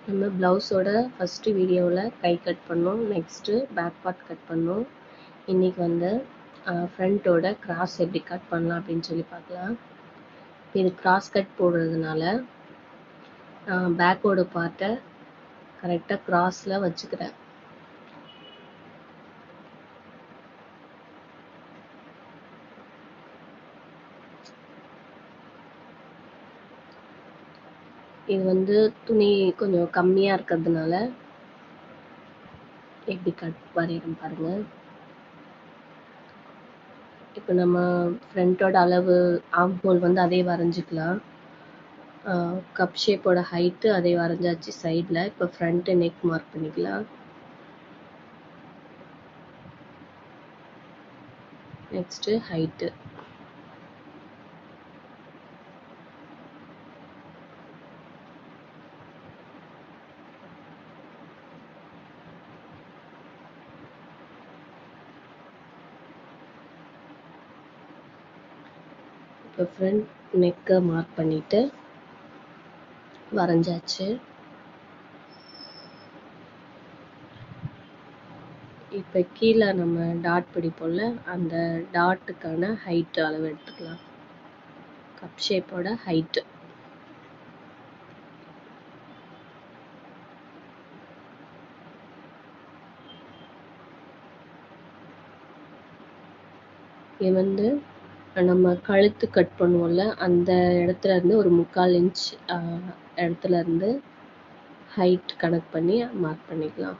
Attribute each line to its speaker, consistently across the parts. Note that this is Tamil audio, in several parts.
Speaker 1: நம்ம ப்ளவுஸோட ஃபஸ்ட்டு வீடியோவில் கை கட் பண்ணோம், நெக்ஸ்ட்டு பேக் பார்ட் கட் பண்ணோம். இன்றைக்கி வந்து ஃப்ரண்ட்டோட கிராஸ் எப்படி கட் பண்ணலாம் அப்படின்னு சொல்லி பார்க்கலாம். இது கிராஸ் கட் போடுறதுனால பேக்கோட பார்ட்டை கரெக்டாக கிராஸில் வச்சுக்கிறேன். இது வந்து துணி கொஞ்சம் கம்மியாக இருக்கிறதுனால எப்படி கட் வரைகிறோம் பாருங்கள். இப்போ நம்ம ஃப்ரண்ட்டோட அளவு ஆர்ம் ஹோல் வந்து அதே வரைஞ்சிக்கலாம். கப் ஷேப்போட ஹைட்டு அதே வரைஞ்சாச்சு சைடில். இப்போ ஃப்ரண்ட்டு நெக் மார்க் பண்ணிக்கலாம். Next height. இப்போ ஃப்ரண்ட் நெக்கை மார்க் பண்ணிவிட்டு வரைஞ்சாச்சு. இப்போ கீழே நம்ம டாட் பிடிப்போம்ல, அந்த டாட்டுக்கான ஹைட்டு அளவு எடுத்துக்கலாம். கப் ஷேப்போட ஹைட்டு. இது வந்து நம்ம கழுத்து கட் பண்ணுவோம்ல, அந்த இடத்துல இருந்து ஒரு 3/4 இன்ச் இடத்துல இருந்து ஹைட் கணக்கு பண்ணி மார்க் பண்ணிக்கலாம்.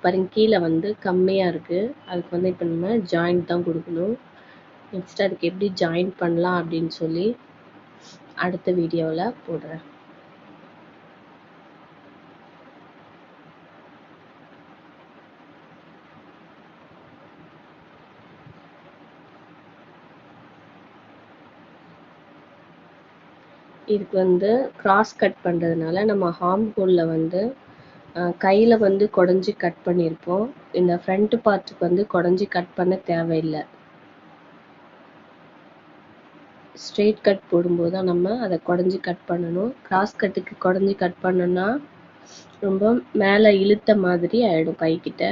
Speaker 1: பாருங்க, கீழே வந்து கம்மியாக இருக்குது. அதுக்கு வந்து இப்போ நம்ம ஜாயிண்ட் தான் கொடுக்கணும். நெக்ஸ்ட் அதுக்கு எப்படி ஜாயின் பண்ணலாம் அப்படின்னு சொல்லி அடுத்த வீடியோவில் போடுறேன். இதுக்கு வந்து கிராஸ் கட் பண்ணுறதுனால நம்ம ஆர்ம் ஹோலில் வந்து கையில் வந்து குடஞ்சி கட் பண்ணியிருப்போம். இந்த ஃப்ரண்ட் பார்ட்டுக்கு வந்து குடஞ்சி கட் பண்ண தேவையில்லை. ஸ்ட்ரெயிட் கட் போடும்போது தான் நம்ம அதை குடஞ்சி கட் பண்ணணும். கிராஸ் கட்டுக்கு குடஞ்சி கட் பண்ணோன்னா ரொம்ப மேலே இழுத்த மாதிரி ஆகிடும் கைக்கிட்ட.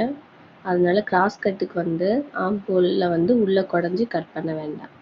Speaker 1: அதனால கிராஸ் கட்டுக்கு வந்து ஆர்ம் ஹோலில் வந்து உள்ளே குடஞ்சி கட் பண்ண வேண்டாம்.